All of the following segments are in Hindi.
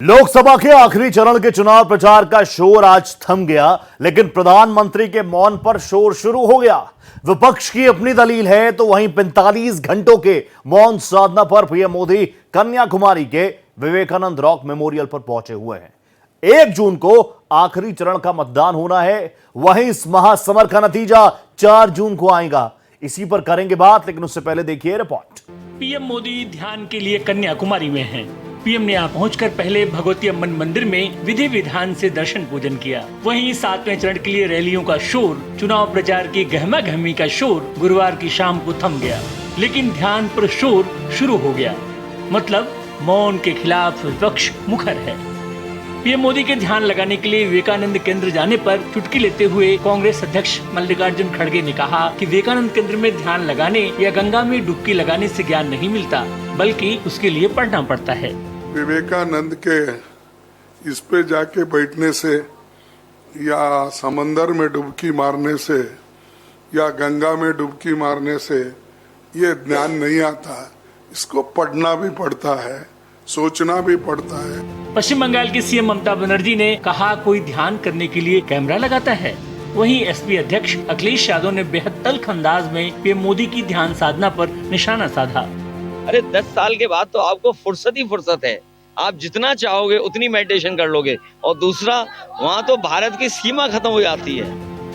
लोकसभा के आखिरी चरण के चुनाव प्रचार का शोर आज थम गया, लेकिन प्रधानमंत्री के मौन पर शोर शुरू हो गया। विपक्ष की अपनी दलील है, तो वहीं 45 घंटों के मौन साधना पर पीएम मोदी कन्याकुमारी के विवेकानंद रॉक मेमोरियल पर पहुंचे हुए हैं। 1 जून को आखिरी चरण का मतदान होना है, वहीं इस महासमर का नतीजा 4 जून को आएगा। इसी पर करेंगे बात, लेकिन उससे पहले देखिए रिपोर्ट। पीएम मोदी ध्यान के लिए कन्याकुमारी में हैं। पीएम ने यहाँ पहुंचकर पहले भगवती अम्बन मंदिर में विधि विधान से दर्शन पूजन किया। वहीं 7वें चरण के लिए रैलियों का शोर, चुनाव प्रचार की गहमा गहमी का शोर गुरुवार की शाम को थम गया, लेकिन ध्यान पर शोर शुरू हो गया। मतलब मौन के खिलाफ विपक्ष मुखर है। पीएम मोदी के ध्यान लगाने के लिए विवेकानंद केंद्र जाने पर चुटकी लेते हुए कांग्रेस अध्यक्ष मल्लिकार्जुन खड़गे ने कहा कि विवेकानंद केंद्र में ध्यान लगाने या गंगा में डुबकी लगाने से ज्ञान नहीं मिलता, बल्कि उसके लिए पढ़ना पड़ता है। विवेकानंद के इस पे जाके बैठने से या समंदर में डुबकी मारने से या गंगा में डुबकी मारने से ये ज्ञान नहीं आता। इसको पढ़ना भी पड़ता है, सोचना भी पड़ता है। पश्चिम बंगाल की सीएम ममता बनर्जी ने कहा, कोई ध्यान करने के लिए कैमरा लगाता है। वहीं एसपी अध्यक्ष अखिलेश यादव ने बेहद तल्ख अंदाज में पीएम मोदी की ध्यान साधना पर निशाना साधा। अरे 10 साल के बाद तो आपको फुर्सत ही फुर्सत है। आप जितना चाहोगे उतनी मेडिटेशन कर लोगे। और दूसरा, वहाँ तो भारत की सीमा खत्म हो जाती है।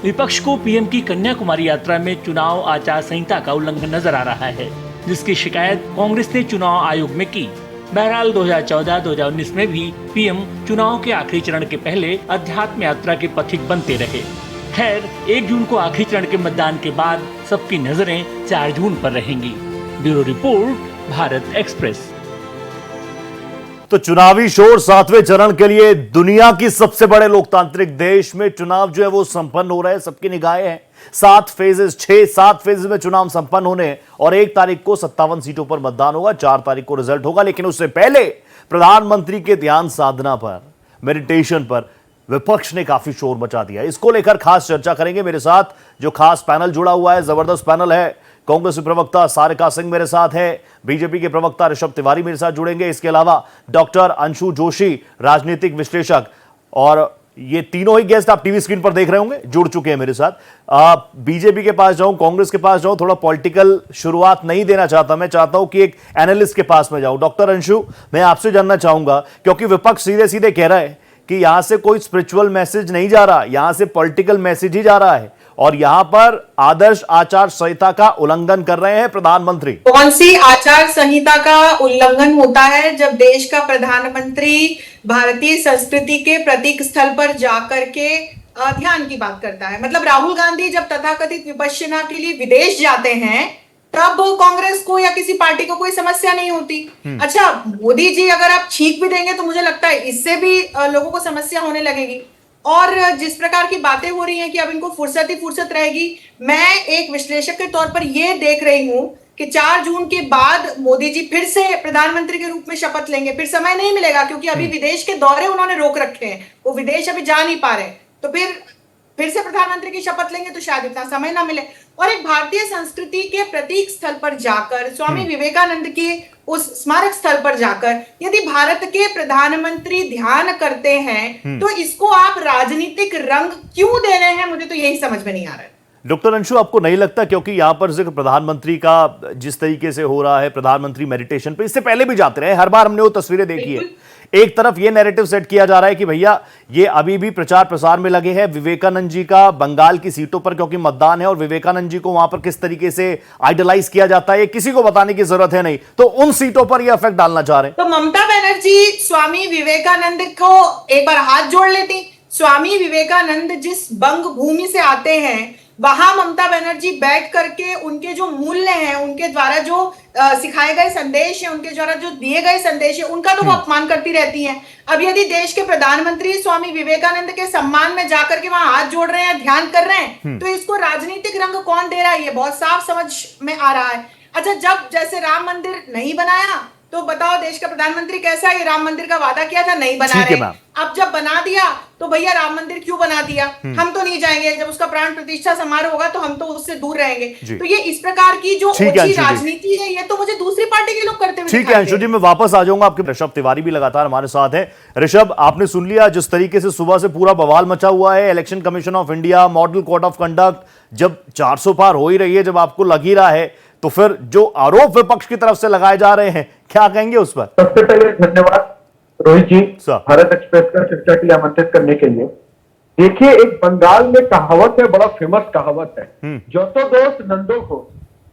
विपक्ष को पीएम की कन्याकुमारी यात्रा में चुनाव आचार संहिता का उल्लंघन नजर आ रहा है, जिसकी शिकायत कांग्रेस ने चुनाव आयोग में की। बहरहाल 2014-2019 में भी पीएम चुनाव के आखिरी चरण के पहले अध्यात्म यात्रा के पथिक बनते रहे। खैर, 1 जून को आखिरी चरण के मतदान के बाद सबकी नजरें 4 जून पर रहेंगी। Bureau report, Bharat express. तो चुनावी शोर 7वें चरण के लिए दुनिया की सबसे बड़े लोकतांत्रिक देश में चुनाव जो है वो संपन्न हो रहे हैं। सबकी निगाहें हैं। 7 फेजेज में चुनाव संपन्न होने और 1 तारीख को 57 सीटों पर मतदान होगा, 4 तारीख को रिजल्ट होगा। लेकिन उससे पहले प्रधानमंत्री के ध्यान साधना पर, मेडिटेशन पर विपक्ष ने काफी शोर मचा दिया। इसको लेकर खास चर्चा करेंगे। मेरे साथ जो खास पैनल जुड़ा हुआ है, जबरदस्त पैनल है। कांग्रेस के प्रवक्ता सारिका सिंह मेरे साथ है, बीजेपी के प्रवक्ता ऋषभ तिवारी मेरे साथ जुड़ेंगे। इसके अलावा डॉक्टर अंशु जोशी, राजनीतिक विश्लेषक, और ये तीनों ही गेस्ट आप टीवी स्क्रीन पर देख रहे होंगे, जुड़ चुके हैं मेरे साथ। बीजेपी के पास जाऊं, कांग्रेस के पास जाऊं, थोड़ा पॉलिटिकल शुरुआत नहीं देना चाहता। मैं चाहता हूं कि एक एनालिस्ट के पास में जाऊं। डॉक्टर अंशु, मैं आपसे जानना चाहूंगा, क्योंकि विपक्ष सीधे सीधे कह रहा है कि यहां से कोई स्पिरिचुअल मैसेज नहीं जा रहा, यहां से पॉलिटिकल मैसेज ही जा रहा है, और यहां पर आदर्श आचार संहिता का उल्लंघन कर रहे हैं प्रधानमंत्री। कौन सी आचार संहिता का उल्लंघन होता है जब देश का प्रधानमंत्री भारतीय संस्कृति के प्रतीक स्थल पर जाकर के ध्यान की बात करता है? मतलब राहुल गांधी जब तथाकथित विपश्यना के लिए विदेश जाते हैं, तब कांग्रेस को या किसी पार्टी को कोई समस्या नहीं होती। अच्छा, मोदी जी अगर आप छींक भी देंगे तो मुझे लगता है इससे भी लोगों को समस्या होने लगेगी। और जिस प्रकार की बातें हो रही हैं कि अब इनको फुर्सत ही फुर्सत रहेगी, मैं एक विश्लेषक के तौर पर यह देख रही हूं कि 4 जून के बाद मोदी जी फिर से प्रधानमंत्री के रूप में शपथ लेंगे। फिर समय नहीं मिलेगा, क्योंकि अभी विदेश के दौरे उन्होंने रोक रखे हैं, वो विदेश अभी जा नहीं पा रहे। तो फिर से प्रधानमंत्री की शपथ लेंगे तो शायद इतना समय ना मिले। और एक भारतीय संस्कृति के प्रतीक स्थल पर जाकर, स्वामी विवेकानंद के उस स्मारक स्थल पर जाकर यदि भारत के प्रधानमंत्री ध्यान करते हैं, तो इसको आप राजनीतिक रंग क्यों दे रहे हैं? मुझे तो यही समझ में नहीं आ रहा है। डॉक्टर अंशु, आपको नहीं लगता, क्योंकि यहां पर जिक्र प्रधानमंत्री का जिस तरीके से हो रहा है, प्रधानमंत्री मेडिटेशन पे इससे पहले भी जाते रहे, हर बार हमने वो तस्वीरें देखी है। एक तरफ ये नैरेटिव सेट किया जा रहा है कि भैया ये अभी भी प्रचार प्रसार में लगे हैं विवेकानंद जी का बंगाल की सीटों पर, क्योंकि मतदान है और विवेकानंद जी को वहां पर किस तरीके से आइडलाइज किया जाता है, ये किसी को बताने की जरूरत है नहीं, तो उन सीटों पर ये इफेक्ट डालना चाह रहे हैं। तो ममता बनर्जी स्वामी विवेकानंद को एक बार हाथ जोड़ लेती। स्वामी विवेकानंद जिस बंग भूमि से आते हैं, वहां ममता बनर्जी बैठ करके उनके जो मूल्य हैं, उनके द्वारा जो सिखाए गए संदेश हैं, उनके द्वारा जो दिए गए संदेश हैं, उनका तो वो अपमान करती रहती हैं। अब यदि देश के प्रधानमंत्री स्वामी विवेकानंद के सम्मान में जाकर के वहां हाथ जोड़ रहे हैं, ध्यान कर रहे हैं, तो इसको राजनीतिक रंग कौन दे रहा है? ये बहुत साफ समझ में आ रहा है। अच्छा, जब जैसे राम मंदिर नहीं बनाया तो बताओ देश का प्रधानमंत्री कैसा है? ये राम मंदिर का वादा किया था, नहीं बना ठीक है रहे। मैम। अब जब बना दिया तो भैया राम मंदिर क्यों बना दिया? हम तो नहीं जाएंगे, जब उसका प्राण प्रतिष्ठा समारोह होगा तो हम तो उससे दूर रहेंगे। तो ये इस प्रकार की जो ठीक है ओछी अंशु जी। राजनीति है, ये तो मुझे दूसरी पार्टी के लोग करते हुए ठीक है दिखाई अंशु दे जी, मैं वापस आ जाऊंगा। आपके ऋषभ तिवारी भी लगातार हमारे साथ हैं। ऋषभ, आपने सुन लिया जिस तरीके से सुबह से पूरा बवाल मचा हुआ है। Election commission of India, model code of conduct जब 400 पार हो ही रही है, जब आपको लग ही रहा है, तो फिर जो आरोप विपक्ष की तरफ से लगाए जा रहे हैं, क्या कहेंगे उस पर? सबसे पहले धन्यवाद रोहित जी, सर। भारत एक्सप्रेस का चर्चा के लिए आमंत्रित करने के लिए। देखिए, एक बंगाल में कहावत है, बड़ा फेमस कहावत है, जो तो दोस्त नंदो को,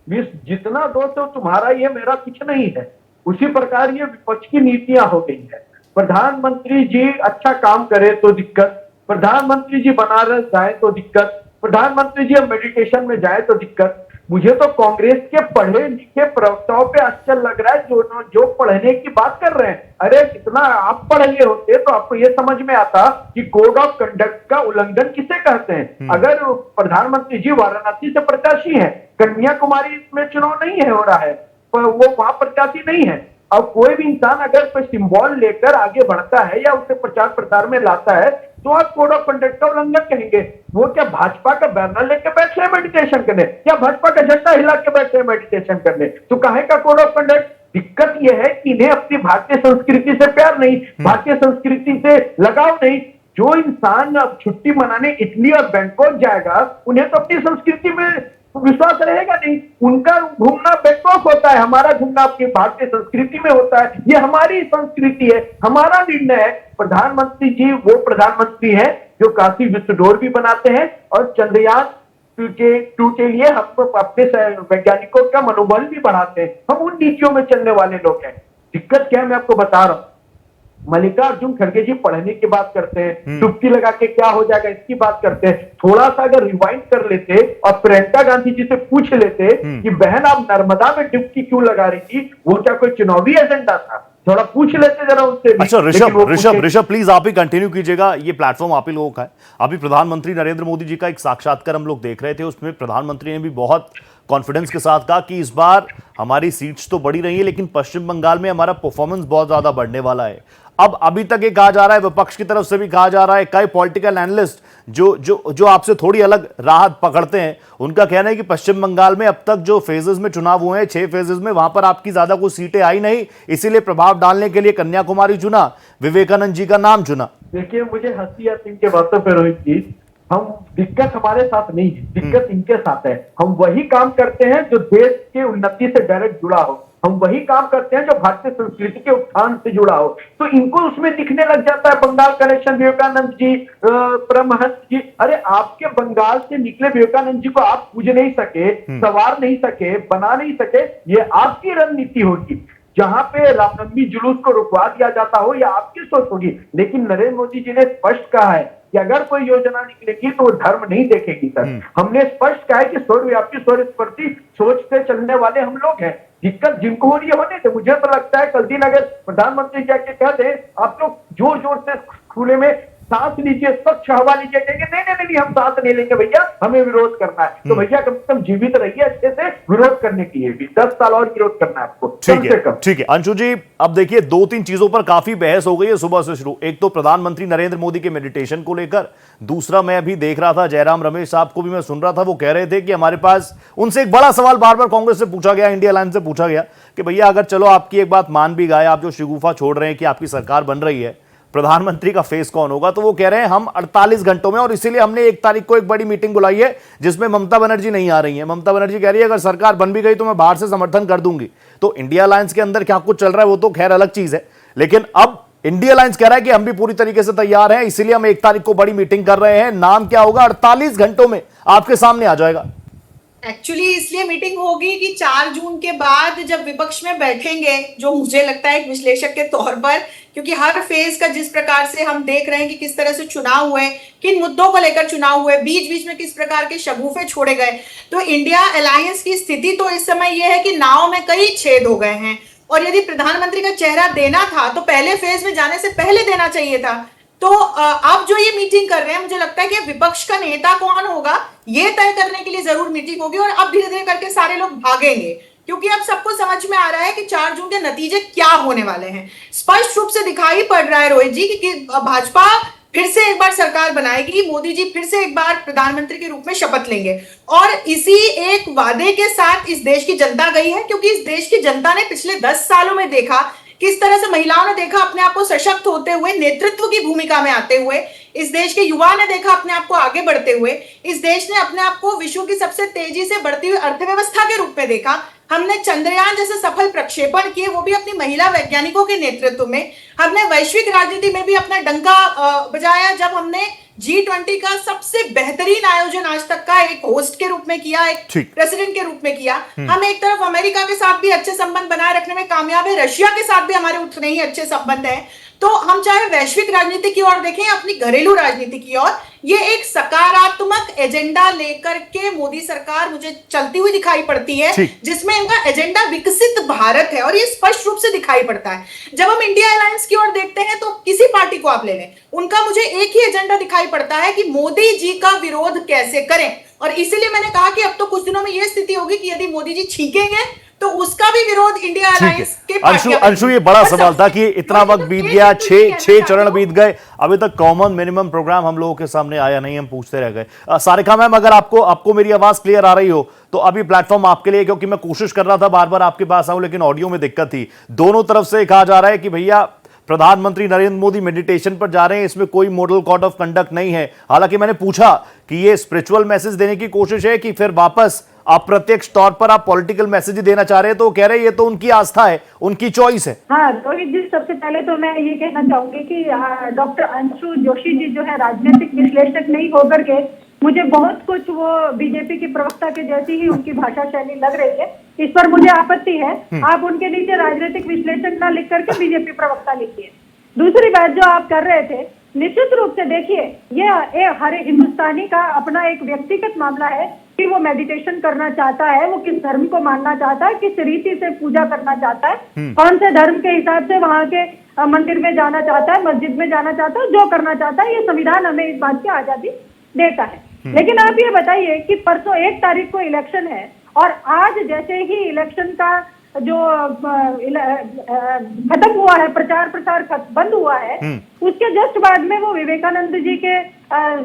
मीन्स जितना दोस्त हो तुम्हारा, ये मेरा कुछ नहीं है। उसी प्रकार ये विपक्ष की नीतियां हो गई है। प्रधानमंत्री जी अच्छा काम करे तो दिक्कत, प्रधानमंत्री जी बनारस जाए तो दिक्कत, प्रधानमंत्री जी मेडिटेशन में जाए तो दिक्कत। मुझे तो कांग्रेस के पढ़े लिखे प्रवक्ताओं पे आश्चर्य लग रहा है, जो पढ़ने की बात कर रहे हैं। अरे कितना आप पढ़ लिए होते तो आपको ये समझ में आता कि कोड ऑफ कंडक्ट का उल्लंघन किसे कहते हैं। अगर प्रधानमंत्री जी वाराणसी से प्रत्याशी हैं, कन्याकुमारी में चुनाव नहीं है हो रहा है, पर वो वहां प्रत्याशी नहीं है। अब कोई भी इंसान अगर कोई सिंबल लेकर आगे बढ़ता है या उसे प्रचार प्रसार में लाता है, तो आप कोड ऑफ कंडक्ट का उल्लंघन कहेंगे। वो क्या भाजपा का बैनर लेकर बैठे हैं मेडिटेशन करने, या भाजपा का झंडा हिला के बैठे हैं मेडिटेशन करने? तो काहे का कोड ऑफ कंडक्ट? दिक्कत यह है कि इन्हें अपनी भारतीय संस्कृति से प्यार नहीं, भारतीय संस्कृति से लगाव नहीं। जो इंसान अब छुट्टी मनाने इटली और बैंकॉक जाएगा, उन्हें तो अपनी संस्कृति में विश्वास रहेगा नहीं। उनका घूमना बैंकॉक होता है, हमारा घूमना अपनी भारतीय संस्कृति में होता है। ये हमारी संस्कृति है, हमारा निर्णय है। प्रधानमंत्री जी वो प्रधानमंत्री हैं जो काशी विश्व भी बनाते हैं, और चंद्रयान 2 के लिए हम अपने वैज्ञानिकों का मनोबल भी बढ़ाते हैं। हम उन नीतियों में चलने वाले लोग हैं। दिक्कत क्या है मैं आपको बता रहा हूं। मल्लिकार्जुन खड़गे जी पढ़ने की बात करते हैं, डुबकी लगा के क्या हो जाएगा इसकी बात करते हैं। थोड़ा सा अगर रिवाइंड कर लेते और प्रियंका गांधी जी से पूछ लेते कि बहन आप नर्मदा में डुबकी क्यों लगा रही थी, वो क्या कोई चुनावी एजेंडा था? थोड़ा पूछ लेते जरा उनसे भी। अच्छा ऋषभ प्लीज आप ही कंटिन्यू कीजिएगा, ये प्लेटफॉर्म आप ही लोगों का है। अभी प्रधानमंत्री नरेंद्र मोदी जी का एक साक्षात्कार हम लोग देख रहे थे, उसमें प्रधानमंत्री ने भी बहुत कॉन्फिडेंस के साथ कहा कि इस बार हमारी सीट्स तो बढ़ी रही है, लेकिन पश्चिम बंगाल में हमारा परफॉर्मेंस बहुत ज्यादा बढ़ने वाला है। अब अभी तक ये कहा जा रहा है, विपक्ष की तरफ से भी कहा जा रहा है, कई पॉलिटिकल एनालिस्ट जो आपसे थोड़ी अलग राह पकड़ते हैं, उनका कहना है कि पश्चिम बंगाल में अब तक जो फेजेस में चुनाव हुए हैं, 6 फेजेस में, वहां पर आपकी ज्यादा कोई सीटें आई नहीं, इसीलिए प्रभाव डालने के लिए कन्याकुमारी चुना, विवेकानंद जी का नाम चुना। देखिए, मुझे हंसी आती इनके बातों पर रोहित जी। हम दिक्कत हमारे साथ नहीं है, दिक्कत इनके साथ है। हम वही काम करते हैं जो देश के उन्नति से डायरेक्ट जुड़ा हो, हम वही काम करते हैं जो भारतीय संस्कृति के उत्थान से जुड़ा हो। तो इनको उसमें दिखने लग जाता है बंगाल कनेक्शन, विवेकानंद जी, परमहंस जी। अरे आपके बंगाल से निकले विवेकानंद जी को आप पूज नहीं सके, सवार नहीं सके, बना नहीं सके, ये आपकी रणनीति होगी। जहां पे रामनवमी जुलूस को रुकवा दिया जाता हो, या आपकी सोच होगी। लेकिन नरेंद्र मोदी जी ने स्पष्ट कहा है कि अगर कोई योजना निकलेगी तो वो धर्म नहीं देखेगी सर। हमने स्पष्ट कहा है कि सर्वव्यापी सर्वस्पर्शी सोच से चलने वाले हम लोग हैं। दिक्कत जिनको हो रही है होने से, मुझे तो लगता है कल दिन अगर प्रधानमंत्री जाके कह दे आप लोग जोर जोर से खुले में सांस लीजिए, स्वच्छ हवा लीजिए, कहेंगे नहीं, हम सांस नहीं लेंगे भैया, हमें विरोध करना है। तो भैया कम से कम जीवित रहिए अच्छे से, विरोध करने की है भी 10 साल और विरोध करना है आपको, कम से कम। ठीक है अंशु जी, अब देखिए 2-3 चीजों पर काफी बहस हो गई है सुबह से शुरू। एक तो प्रधानमंत्री नरेंद्र मोदी के मेडिटेशन को लेकर, दूसरा मैं अभी देख रहा था जयराम रमेश साहब को भी मैं सुन रहा था, वो कह रहे थे कि हमारे पास, उनसे एक बड़ा सवाल बार बार कांग्रेस से पूछा गया, इंडिया अलायंस से पूछा गया कि भैया अगर चलो आपकी एक बात मान भी गए, आप जो शिगुफा छोड़ रहे हैं कि आपकी सरकार बन रही है, प्रधानमंत्री का फेस कौन होगा? तो वो कह रहे हैं हम 48 घंटों में, और इसीलिए हमने 1 तारीख को एक बड़ी मीटिंग बुलाई है जिसमें ममता बनर्जी नहीं आ रही है। ममता बनर्जी कह रही है अगर सरकार बन भी गई तो मैं बाहर से समर्थन कर दूंगी। तो इंडिया अलायंस के अंदर क्या कुछ चल रहा है वो तो खैर अलग चीज है, लेकिन अब इंडिया अलायंस कह रहा है कि हम भी पूरी तरीके से तैयार हैं, इसीलिए हम 1 तारीख को बड़ी मीटिंग कर रहे हैं। नाम क्या होगा? 48 घंटों में आपके सामने आ जाएगा। एक्चुअली इसलिए मीटिंग होगी कि 4 जून के बाद जब विपक्ष में बैठेंगे, जो मुझे लगता है एक विश्लेषक के तौर पर, क्योंकि हर फेज का जिस प्रकार से हम देख रहे हैं कि किस तरह से चुनाव हुए, किन मुद्दों को लेकर चुनाव हुए, बीच बीच में किस प्रकार के शगुफे छोड़े गए, तो इंडिया अलायंस की स्थिति तो इस समय यह है कि नाव में कई छेद हो गए हैं। और यदि प्रधानमंत्री का चेहरा देना था तो पहले फेज में जाने से पहले देना चाहिए था। तो अब जो ये मीटिंग कर रहे हैं, मुझे लगता है कि विपक्ष का नेता कौन होगा ये तय करने के लिए जरूर मीटिंग होगी, और अब धीरे धीरे करके सारे लोग भागेंगे। क्योंकि अब सबको समझ में आ रहा है कि 4 जून के नतीजे क्या होने वाले हैं। स्पष्ट रूप से दिखाई पड़ रहा है रोहित जी कि भाजपा फिर से एक बार सरकार बनाएगी, मोदी जी फिर से एक बार प्रधानमंत्री के रूप में शपथ लेंगे, और इसी एक वादे के साथ इस देश की जनता गई है, क्योंकि इस देश की जनता ने पिछले 10 सालों में देखा किस तरह से महिलाओं ने देखा अपने आप को सशक्त होते हुए, नेतृत्व की भूमिका में आते हुए, इस देश के युवा ने देखा अपने आप को आगे बढ़ते हुए, इस देश ने अपने आप को विश्व की सबसे तेजी से बढ़ती हुई अर्थव्यवस्था के रूप में देखा। हमने चंद्रयान जैसे सफल प्रक्षेपण किए, वो भी अपनी महिला वैज्ञानिकों के नेतृत्व में। हमने वैश्विक राजनीति में भी अपना डंका बजाया जब हमने G20 का सबसे बेहतरीन आयोजन आज तक का एक होस्ट के रूप में किया, एक प्रेसिडेंट के रूप में किया। हम एक तरफ अमेरिका के साथ भी अच्छे संबंध बनाए रखने में कामयाब है, रशिया के साथ भी हमारे उतने ही अच्छे संबंध हैं। तो हम चाहे वैश्विक राजनीति की ओर देखें, अपनी घरेलू राजनीति की ओर, ये एक सकारात्मक एजेंडा लेकर के मोदी सरकार मुझे चलती हुई दिखाई पड़ती है, जिसमें इनका एजेंडा विकसित भारत है, और ये स्पष्ट रूप से दिखाई पड़ता है। जब हम इंडिया अलायंस की ओर देखते हैं तो किसी पार्टी को आप ले लें, उनका मुझे एक ही एजेंडा दिखाई पड़ता है कि मोदी जी का विरोध कैसे करें। और इसीलिए मैंने कहा कि अब तो कुछ दिनों में यह स्थिति होगी कि यदि मोदी जी छीकेंगे तो उसका भी विरोध इंडिया अलायंस के अंशु, ये बड़ा सवाल था कि इतना वक्त बीत गया, छह चरण बीत गए, अभी तक कॉमन मिनिमम प्रोग्राम हम लोगों के सामने आया नहीं, हम पूछते रह गए। सारिका मैम, अगर आपको मेरी आवाज क्लियर आ रही हो तो अभी प्लेटफॉर्म आपके लिए, क्योंकि मैं कोशिश कर रहा था बार बार आपके पास आऊं, लेकिन ऑडियो में दिक्कत थी। दोनों तरफ से कहा जा रहा है कि भैया प्रधानमंत्री नरेंद्र मोदी मेडिटेशन पर जा रहे हैं, इसमें कोई मॉडल कोड ऑफ कंडक्ट नहीं है। हालांकि मैंने पूछा कि ये स्पिरिचुअल मैसेज देने की कोशिश है कि फिर वापस अप्रत्यक्ष तौर पर आप पॉलिटिकल मैसेज देना चाह रहे हैं, तो कह रहे हैं ये तो उनकी आस्था है, उनकी चॉइस है। हाँ रोहित जी, सबसे पहले तो मैं ये कहना चाहूंगी कि डॉक्टर अंशु जोशी जी जो है राजनीतिक विश्लेषक नहीं होकर के मुझे बहुत कुछ वो बीजेपी की प्रवक्ता के जैसी ही उनकी भाषा शैली लग रही है। इस पर मुझे आपत्ति है। आप उनके नीचे राजनीतिक विश्लेषक ना लिख करके बीजेपी प्रवक्ता लिखिए। दूसरी बात जो आप कर रहे थे, निश्चित रूप से देखिए, ये हर हिंदुस्तानी का अपना एक व्यक्तिगत मामला है कि वो मेडिटेशन करना चाहता है, वो किस धर्म को मानना चाहता है, किस रीति से पूजा करना चाहता है, कौन से धर्म के हिसाब से वहां के मंदिर में जाना चाहता है, मस्जिद में जाना चाहता है, जो करना चाहता है। ये संविधान हमें इस बात की आजादी देता है। लेकिन आप ये बताइए कि परसों 1 तारीख को इलेक्शन है और आज जैसे ही इलेक्शन का जो खत्म हुआ है, प्रचार प्रसार बंद हुआ है, उसके जस्ट बाद में वो विवेकानंद जी के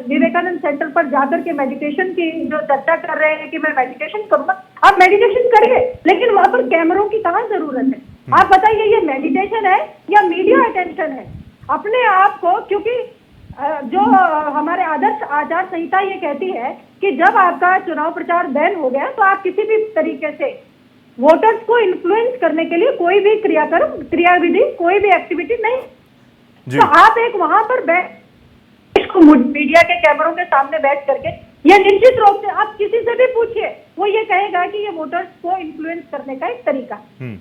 विवेकानंद सेंटर पर जाकर के मेडिटेशन की जो चर्चा कर रहे हैं कि मैं मेडिटेशन करूंगा। आप मेडिटेशन करिए, लेकिन वहां पर कैमरों की कहाँ जरूरत है? आप बताइए, ये मेडिटेशन है या मीडिया अटेंशन है? अपने आप को, क्योंकि जो हमारे आदर्श आचार संहिता ये कहती है कि जब आपका चुनाव प्रचार बैन हो गया तो आप किसी भी तरीके से वोटर्स को इन्फ्लुएंस करने के लिए कोई भी क्रियाविधि, कोई भी एक्टिविटी नहीं। तो आप एक वहां पर मीडिया के कैमरों के सामने बैठ करके, ये निश्चित रूप से आप किसी से भी पूछिए, वो ये कहेगा कि ये वोटर्स को इन्फ्लुएंस करने का एक तरीका।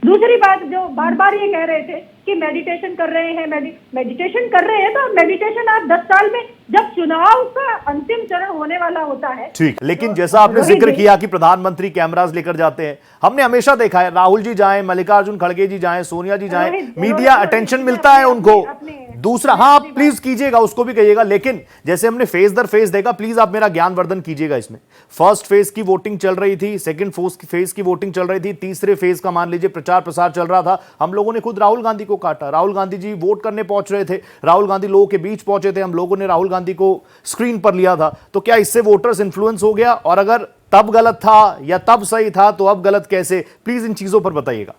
दूसरी बात, जो बार बार ये कह रहे थे कि मेडिटेशन कर रहे हैं, मेडिटेशन कर रहे हैं, तो मेडिटेशन आप 10 साल में, जब चुनाव का अंतिम चरण होने वाला होता है। ठीक, लेकिन जैसा आपने जिक्र किया कि प्रधानमंत्री कैमरास लेकर जाते हैं, हमने हमेशा देखा है, राहुल जी जाएं, मल्लिकार्जुन खड़गे जी जाएं, सोनिया जी जाएं, मीडिया अटेंशन मिलता है उनको। दूसरा, हाँ आप प्लीज कीजिएगा, उसको भी कहिएगा, लेकिन जैसे हमने फेज दर फेज देखा, प्लीज आप मेरा ज्ञानवर्धन कीजिएगा इसमें। फर्स्ट फेज की वोटिंग चल रही थी, सेकंड फेज की वोटिंग चल रही थी, तीसरे फेज का मान लीजिए प्रचार प्रसार चल रहा था। हम लोगों ने खुद राहुल गांधी को काटा, राहुल गांधी जी वोट करने पहुंच रहे थे, राहुल गांधी लोगों के बीच पहुंचे थे, हम लोगों ने राहुल गांधी को स्क्रीन पर लिया था। तो क्या इससे वोटर्स इन्फ्लुएंस हो गया? और अगर तब गलत था या तब सही था तो अब गलत कैसे? प्लीज इन चीजों पर बताइएगा।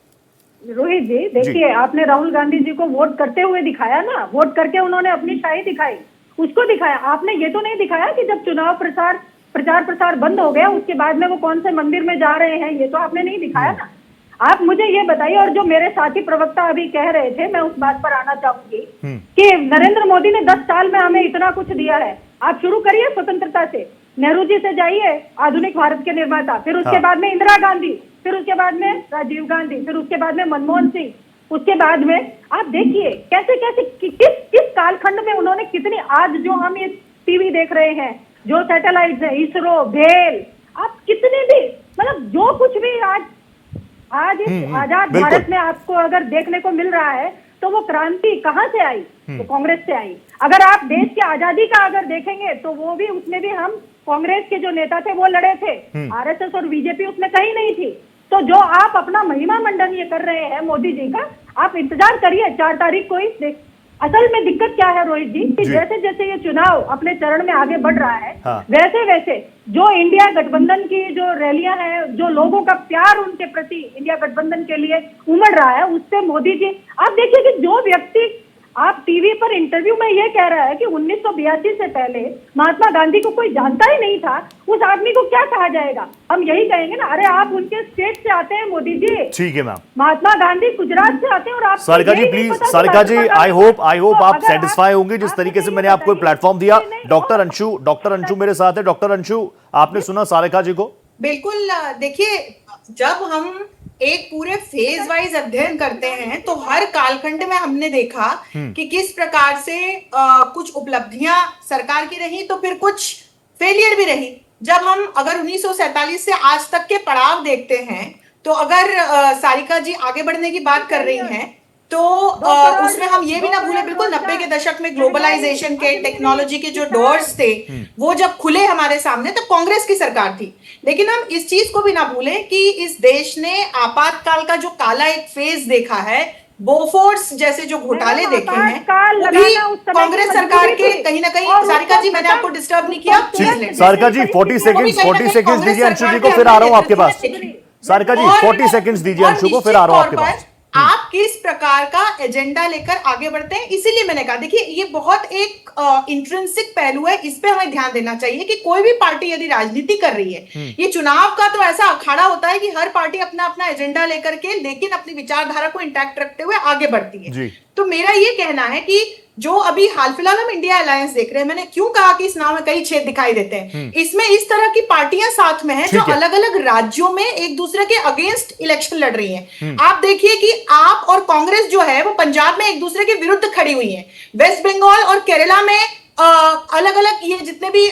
रोहित जी, देखिए, आपने राहुल गांधी जी को वोट करते हुए दिखाया ना, वोट करके उन्होंने अपनी शाही दिखाई, उसको दिखाया। आपने ये तो नहीं दिखाया कि जब चुनाव प्रचार प्रसार बंद हो गया उसके बाद में वो कौन से मंदिर में जा रहे हैं, ये तो आपने नहीं दिखाया ना। आप मुझे ये बताइए, और जो मेरे साथी प्रवक्ता अभी कह रहे थे, मैं उस बात पर आना चाहूंगी कि नरेंद्र मोदी ने 10 साल में हमें इतना कुछ दिया है। आप शुरू करिए स्वतंत्रता से, नेहरू जी से जाइए, आधुनिक भारत के निर्माता, फिर उसके बाद में इंदिरा गांधी, फिर उसके बाद में राजीव गांधी, फिर उसके बाद में मनमोहन सिंह, उसके बाद में आप देखिए कैसे कैसे किस कालखंड में उन्होंने कितनी, आज जो हम ये टीवी देख रहे हैं, जो सैटेलाइट है, इसरो, भेल, आप कितने भी, मतलब जो कुछ भी आज इस आजाद भारत में आपको अगर देखने को मिल रहा है, तो वो क्रांति कहाँ से आई? तो कांग्रेस से आई। अगर आप देश की आजादी का अगर देखेंगे तो वो भी, उसमें भी हम कांग्रेस के जो नेता थे वो लड़े थे, आरएसएस और बीजेपी उसमें कहीं नहीं थी। तो जो आप अपना महिमा मंडन ये कर रहे हैं मोदी जी का, आप इंतजार करिए 4 तारीख को ही। असल में दिक्कत क्या है रोहित जी कि जैसे जैसे ये चुनाव अपने चरण में आगे बढ़ रहा है, वैसे वैसे जो इंडिया गठबंधन की जो रैलियां हैं, जो लोगों का प्यार उनके प्रति इंडिया गठबंधन के लिए उमड़ रहा है, उससे मोदी जी, आप देखिए कि जो व्यक्ति आप टीवी पर इंटरव्यू में ये कह रहा है कि 1982 से पहले महात्मा गांधी को कोई जानता ही नहीं था, उस आदमी को क्या कहा जाएगा? हम यही कहेंगे ना, अरे आप उनके स्टेट से आते हैं मोदी जी। ठीक है मैम। महात्मा गांधी गुजरात से आते हैं और आप Sarika ji please, Sarika ji I hope आप सेटिस्फाई होंगे जिस तरीके से मैंने आपको प्लेटफॉर्म दिया। डॉक्टर अंशु मेरे साथ है। डॉक्टर अंशु, आपने सुना सारिका जी को? बिल्कुल। देखिए, जब हम एक पूरे फेज वाइज अध्ययन करते हैं तो हर कालखंड में हमने देखा कि किस प्रकार से कुछ उपलब्धियां सरकार की रही तो फिर कुछ फेलियर भी रही। जब हम अगर 1947 से आज तक के पड़ाव देखते हैं तो अगर सारिका जी आगे बढ़ने की बात कर रही हैं तो उसमें हम ये भी ना भूले, बिल्कुल 90 के दशक में ग्लोबलाइजेशन के, टेक्नोलॉजी के जो डोर्स थे वो जब खुले हमारे सामने तब कांग्रेस की सरकार थी। लेकिन हम इस चीज को भी ना भूले कि इस देश ने आपातकाल का जो काला एक फेज देखा है, बोफोर्स जैसे जो घोटाले देखे हैं, वो भी कांग्रेस सरकार के कहीं ना कहीं। सारिका जी, मैंने आपको डिस्टर्ब नहीं किया? सारिका जी 40 सेकंड्स दीजिए अंशु जी को, फिर आ रहा हूं आपके पास। सारिका जी 40 सेकंड्स दीजिए अंशु को, फिर आ रहा हूं आपके पास। आप किस प्रकार का एजेंडा लेकर आगे बढ़ते हैं, इसीलिए मैंने कहा देखिए ये बहुत एक इंट्रिंसिक पहलू है, इस पे हमें ध्यान देना चाहिए कि कोई भी पार्टी यदि राजनीति कर रही है, ये चुनाव का तो ऐसा अखाड़ा होता है कि हर पार्टी अपना अपना एजेंडा लेकर के लेकिन अपनी विचारधारा को इंटैक्ट रखते हुए आगे बढ़ती है। तो मेरा ये कहना है कि जो अभी हाल फिलहाल हम इंडिया अलायंस देख रहे हैं, मैंने क्यों कहा कि इस नाम में कई छेद दिखाई देते हैं, इसमें इस तरह की पार्टियां साथ में हैं जो अलग अलग राज्यों में एक दूसरे के अगेंस्ट इलेक्शन लड़ रही हैं। आप देखिए कि आप और कांग्रेस जो है वो पंजाब में एक दूसरे के विरुद्ध खड़ी हुई है, वेस्ट बंगाल और केरला में अलग अलग ये जितने भी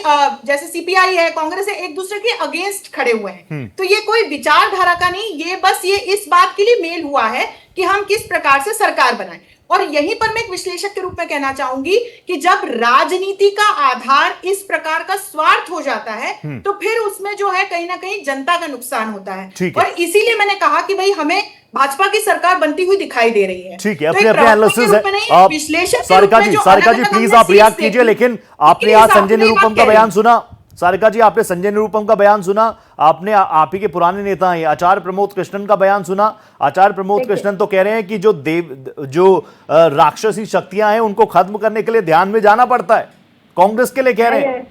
जैसे सीपीआई है, कांग्रेस है, एक दूसरे के अगेंस्ट खड़े हुए हैं। तो ये कोई विचारधारा का नहीं, ये बस ये इस बात के लिए मेल हुआ है कि हम किस प्रकार से सरकार बनाएं। और यहीं पर मैं एक विश्लेषक के रूप में कहना चाहूंगी कि जब राजनीति का आधार इस प्रकार का स्वार्थ हो जाता है तो फिर उसमें जो है कहीं ना कहीं जनता का नुकसान होता है। और इसीलिए मैंने कहा कि भाई हमें भाजपा की सरकार बनती हुई दिखाई दे रही है। ठीक है, अपने एनालिसिस है। विश्लेषक सारिका जी प्लीज आप रिएक्ट कीजिए, लेकिन आपने आज संजय निरुपम का बयान सुना। सारिका जी, आपने संजय निरुपम का बयान सुना, आपने आप ही के पुराने नेता हैं आचार्य प्रमोद कृष्णन का बयान सुना। आचार्य प्रमोद कृष्णन तो कह रहे हैं कि जो राक्षसी शक्तियां हैं उनको खत्म करने के लिए ध्यान में जाना पड़ता है, कांग्रेस के लिए कह रहे हैं।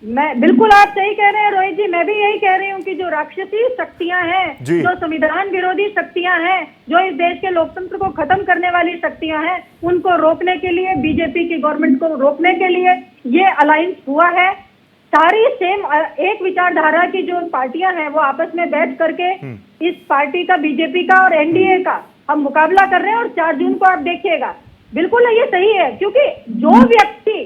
मैं बिल्कुल, आप सही कह रहे हैं रोहित जी, मैं भी यही कह रही हूँ कि जो राक्षसी शक्तियां हैं, जो संविधान विरोधी शक्तियां हैं, जो इस देश के लोकतंत्र को खत्म करने वाली शक्तियां हैं, उनको रोकने के लिए, बीजेपी की गवर्नमेंट को रोकने के लिए ये अलायंस हुआ है। सारी सेम एक विचारधारा की जो पार्टियां हैं वो आपस में बैठ करके इस पार्टी का, बीजेपी का और एनडीए का हम मुकाबला कर रहे हैं। और 4 जून को आप देखिएगा, बिल्कुल ये सही है, क्योंकि जो व्यक्ति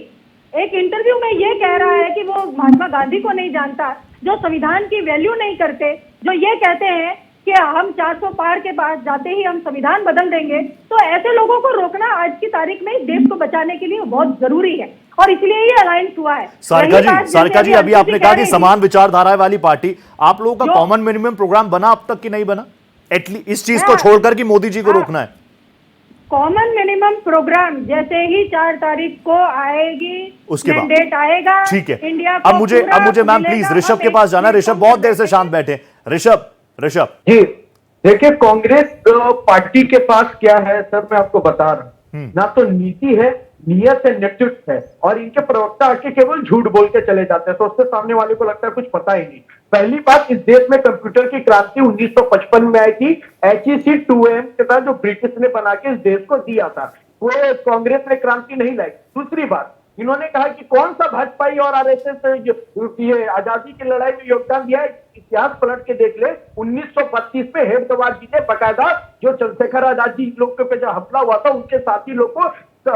एक इंटरव्यू में ये कह रहा है कि वो महात्मा गांधी को नहीं जानता, जो संविधान की वैल्यू नहीं करते, जो ये कहते हैं कि हम 400 पार के बाद जाते ही हम संविधान बदल देंगे, तो ऐसे लोगों को रोकना आज की तारीख में देश को बचाने के लिए बहुत जरूरी है और इसलिए ये अलायंस हुआ है। सारिका जी अभी आपने कहा कि समान विचारधारा वाली पार्टी, आप लोगों का कॉमन मिनिमम प्रोग्राम बना अब तक कि नहीं बना, एटलीस्ट इस चीज को छोड़कर कि मोदी जी को रोकना है? कॉमन मिनिमम प्रोग्राम जैसे ही 4 तारीख को आएगी, उसके बाद डेट आएगा, ठीक है। इंडिया अब मुझे मैम प्लीज ऋषभ के पास जाना। ऋषभ बहुत देर से शांत बैठे। ऋषभ जी देखिए, कांग्रेस पार्टी के पास क्या है सर, मैं आपको बता रहा हूं, ना तो नीति है, नियत है, नेतृत्व है, और इनके प्रवक्ता आके केवल झूठ बोल के चले जाते हैं, तो उससे सामने वाले को लगता है कुछ पता ही नहीं। पहली बात, इस देश में कंप्यूटर की क्रांति 1955 में आई थी, HEC 2M के साथ जो ब्रिटिश ने बना के इस देश को दिया था, वो कांग्रेस ने क्रांति नहीं लाई। दूसरी बात, इन्होंने कहा कि कौन सा भाजपाई और आरएसएस ये आजादी की लड़ाई में योगदान दिया है, इतिहास पलट के देख ले। 1932 में हेमतवार जी ने बकायदा जो चंद्रशेखर आजाद जी लोग पे जो हमला हुआ था, उनके साथी लोग को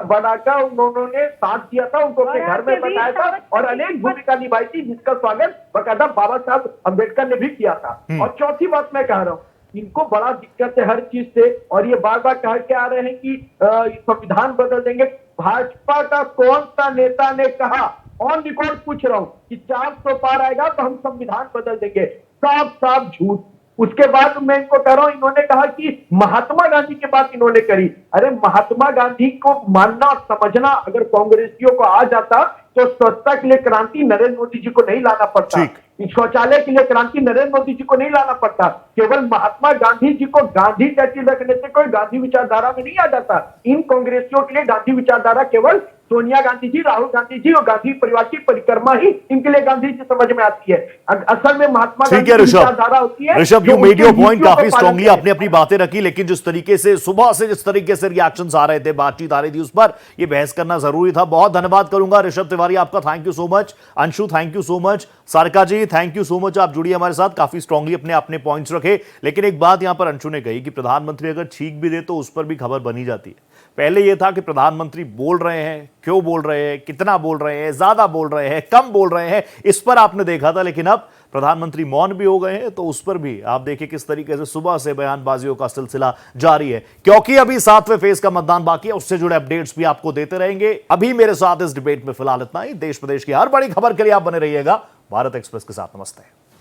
बनाकर उन्होंने साथ दिया था, उनको अपने घर में बताया था और अनेक भूमिका निभाई थी, जिसका स्वागत बकायदा बाबा साहब अम्बेडकर ने भी किया था। और चौथी बात मैं कह रहा हूँ, इनको बड़ा दिक्कत है हर चीज से, और ये बार बार कह के आ रहे हैं कि संविधान बदल देंगे। भाजपा का कौन सा नेता ने कहा, ऑन रिकॉर्ड पूछ रहा हूं, कि 400 पार आएगा तो हम संविधान बदल देंगे? साफ साफ झूठ। उसके बाद मैं इनको कह रहा हूं, इन्होंने कहा कि महात्मा गांधी की बात इन्होंने करी। अरे महात्मा गांधी को मानना और समझना अगर कांग्रेसियों को आ जाता तो स्वच्छता के लिए क्रांति नरेंद्र मोदी जी को नहीं लाना पड़ता, शौचालय के लिए क्रांति नरेंद्र मोदी जी को नहीं लाना पड़ता। केवल महात्मा गांधी जी को गांधी टैटू रखने से कोई गांधी विचारधारा में नहीं आ जाता। इन कांग्रेसियों के लिए गांधी विचारधारा केवल सोनिया गांधी जी, राहुल गांधी जी और गांधी परिवार की परिक्रमा ही इनके लिए गांधी जी समझ में आती है। असल में महात्मा गांधी की विचारधारा होती है। Rishabh, you made your point, काफी स्ट्रांगली आपने अपनी बातें रखी, लेकिन जिस तरीके से सुबह से जिस तरीके से रिएक्शंस आ रहे थे, बातचीत आ रही थी, उस पर ये बहस करना जरूरी था। बहुत धन्यवाद करूंगा ऋषभ तिवारी आपका, thank you so much. Anshu thank you so much. Sarika ji thank you so much, आप जुड़ी हमारे साथ, काफी स्ट्रांगली अपने पॉइंट्स रखे। लेकिन एक बात यहां पर अंशु ने कही कि प्रधानमंत्री अगर छींक भी दे तो उस पर भी खबर बनी जाती है। पहले यह था कि प्रधानमंत्री बोल रहे हैं, क्यों बोल रहे हैं, कितना बोल रहे हैं, ज्यादा बोल रहे हैं, कम बोल रहे हैं, इस पर आपने देखा था। लेकिन अब प्रधानमंत्री मौन भी हो गए हैं, तो उस पर भी आप देखिए किस तरीके से सुबह से बयानबाजियों का सिलसिला जारी है। क्योंकि अभी 7वें फेज का मतदान बाकी है, उससे जुड़े अपडेट्स भी आपको देते रहेंगे। अभी मेरे साथ इस डिबेट में फिलहाल इतना ही। देश प्रदेश की हर बड़ी खबर के लिए आप बने रहिएगा भारत एक्सप्रेस के साथ। नमस्ते।